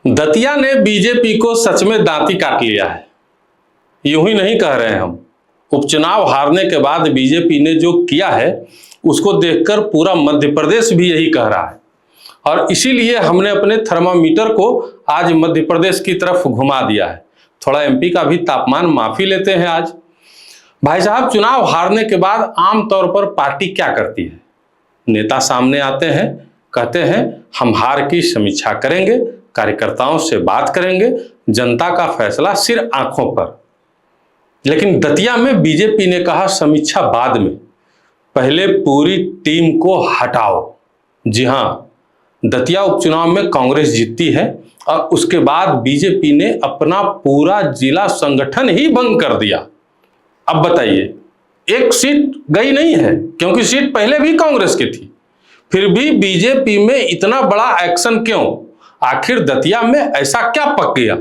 दतिया ने बीजेपी को सच में दांती काट लिया है। यूं ही नहीं कह रहे हम। उपचुनाव हारने के बाद बीजेपी ने जो किया है उसको देखकर पूरा मध्य प्रदेश भी यही कह रहा है, और इसीलिए हमने अपने थर्मामीटर को आज मध्य प्रदेश की तरफ घुमा दिया है। थोड़ा एमपी का भी तापमान माफी लेते हैं आज। भाई साहब, चुनाव हारने के बाद आमतौर पर पार्टी क्या करती है? नेता सामने आते हैं, कहते हैं हम हार की समीक्षा करेंगे, कार्यकर्ताओं से बात करेंगे, जनता का फैसला सिर आंखों पर। लेकिन दतिया में बीजेपी ने कहा समीक्षा बाद में, पहले पूरी टीम को हटाओ। जी हां, दतिया उपचुनाव में कांग्रेस जीतती है और उसके बाद बीजेपी ने अपना पूरा जिला संगठन ही भंग कर दिया। अब बताइए, एक सीट गई नहीं है क्योंकि सीट पहले भी कांग्रेस की थी, फिर भी बीजेपी में इतना बड़ा एक्शन क्यों? आखिर दतिया में ऐसा क्या पक गया?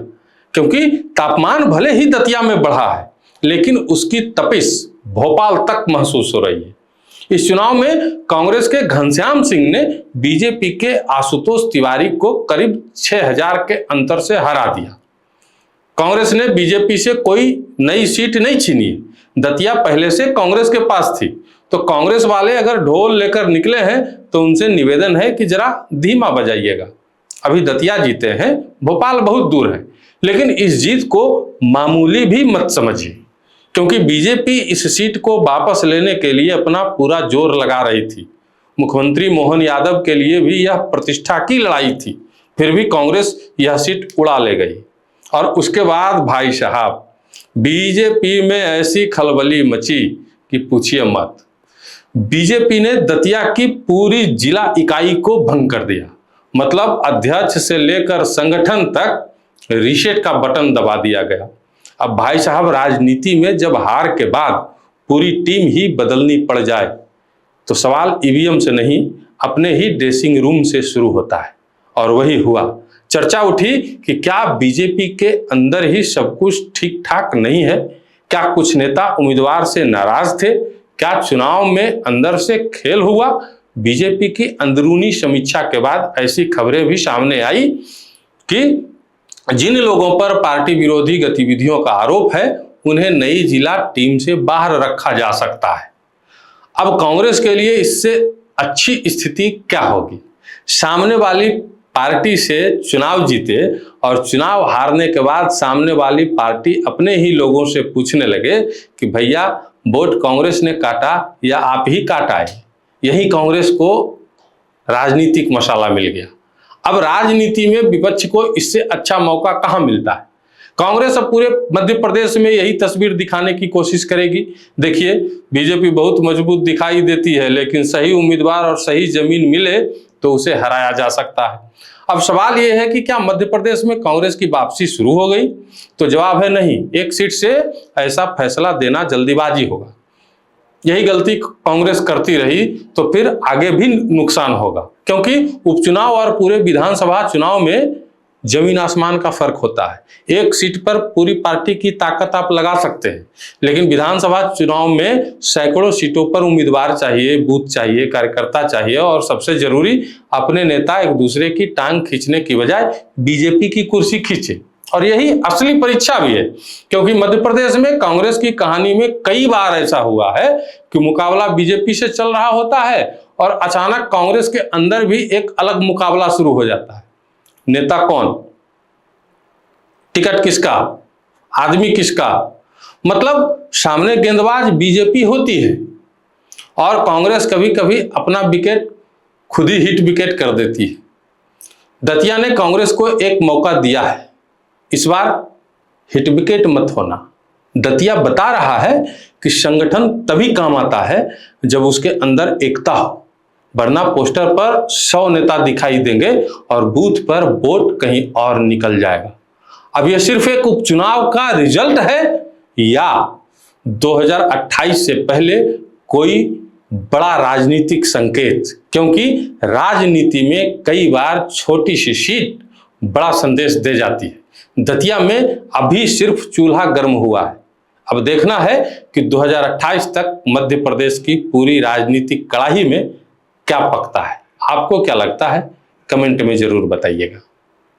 क्योंकि तापमान भले ही दतिया में बढ़ा है, लेकिन उसकी तपिश भोपाल तक महसूस हो रही है। इस चुनाव में कांग्रेस के घनश्याम सिंह ने बीजेपी के आशुतोष तिवारी को करीब 6000 के अंतर से हरा दिया। कांग्रेस ने बीजेपी से कोई नई सीट नहीं छीनी है। दतिया पहले से कांग्रेस के पास थी, तो कांग्रेस वाले अगर ढोल लेकर निकले हैं तो उनसे निवेदन है कि जरा धीमा बजाइएगा। अभी दतिया जीते हैं, भोपाल बहुत दूर है, लेकिन इस जीत को मामूली भी मत समझिए, क्योंकि बीजेपी इस सीट को वापस लेने के लिए अपना पूरा जोर लगा रही थी। मुख्यमंत्री मोहन यादव के लिए भी यह प्रतिष्ठा की लड़ाई थी, फिर भी कांग्रेस यह सीट उड़ा ले गई। और उसके बाद भाई साहब, बीजेपी में ऐसी खलबली मची कि पूछिए मत। बीजेपी ने दतिया की पूरी जिला इकाई को भंग कर दिया, मतलब अध्यक्ष से लेकर संगठन तक रीसेट का बटन दबा दिया गया। अब भाई साहब, राजनीति में जब हार के बाद पूरी टीम ही बदलनी पड़ जाए तो सवाल ईवीएम से नहीं, अपने ही ड्रेसिंग रूम से शुरू होता है। और वही हुआ। चर्चा उठी कि क्या बीजेपी के अंदर ही सब कुछ ठीक ठाक नहीं है? क्या कुछ नेता उम्मीदवार से नाराज थे? क्या चुनाव में अंदर से खेल हुआ? बीजेपी की अंदरूनी समीक्षा के बाद ऐसी खबरें भी सामने आई कि जिन लोगों पर पार्टी विरोधी गतिविधियों का आरोप है उन्हें नई जिला टीम से बाहर रखा जा सकता है। अब कांग्रेस के लिए इससे अच्छी स्थिति क्या होगी? सामने वाली पार्टी से चुनाव जीते और चुनाव हारने के बाद सामने वाली पार्टी अपने ही लोगों से पूछने लगे कि भैया वोट कांग्रेस ने काटा या आप ही काटा है। यही कांग्रेस को राजनीतिक मसाला मिल गया। अब राजनीति में विपक्ष को इससे अच्छा मौका कहां मिलता है? कांग्रेस अब पूरे मध्य प्रदेश में यही तस्वीर दिखाने की कोशिश करेगी। देखिए, बीजेपी बहुत मजबूत दिखाई देती है, लेकिन सही उम्मीदवार और सही जमीन मिले तो उसे हराया जा सकता है। अब सवाल यह है कि क्या मध्य प्रदेश में कांग्रेस की वापसी शुरू हो गई? तो जवाब है नहीं। एक सीट से ऐसा फैसला देना जल्दीबाजी होगा। यही गलती कांग्रेस करती रही तो फिर आगे भी नुकसान होगा, क्योंकि उपचुनाव और पूरे विधानसभा चुनाव में जमीन आसमान का फर्क होता है। एक सीट पर पूरी पार्टी की ताकत आप लगा सकते हैं, लेकिन विधानसभा चुनाव में सैकड़ों सीटों पर उम्मीदवार चाहिए, बूथ चाहिए, कार्यकर्ता चाहिए, और सबसे जरूरी अपने नेता एक दूसरे की टांग खींचने की बजाय बीजेपी की कुर्सी खींचे। और यही असली परीक्षा भी है, क्योंकि मध्य प्रदेश में कांग्रेस की कहानी में कई बार ऐसा हुआ है कि मुकाबला बीजेपी से चल रहा होता है और अचानक कांग्रेस के अंदर भी एक अलग मुकाबला शुरू हो जाता है। नेता कौन, टिकट किसका, आदमी किसका, मतलब सामने गेंदबाज बीजेपी होती है और कांग्रेस कभी कभी अपना विकेट खुद ही हिट विकेट कर देती है। दतिया ने कांग्रेस को एक मौका दिया है, इस बार हिट विकेट मत होना। दतिया बता रहा है कि संगठन तभी काम आता है जब उसके अंदर एकता हो, वरना पोस्टर पर 100 नेता दिखाई देंगे और बूथ पर वोट कहीं और निकल जाएगा। अब यह सिर्फ एक उपचुनाव का रिजल्ट है या 2028 से पहले कोई बड़ा राजनीतिक संकेत? क्योंकि राजनीति में कई बार छोटी सी सीट बड़ा संदेश दे जाती है। दतिया में अभी सिर्फ चूल्हा गर्म हुआ है। अब देखना है कि 2028 तक मध्य प्रदेश की पूरी राजनीतिक कड़ाही में क्या पकता है। आपको क्या लगता है? कमेंट में जरूर बताइएगा।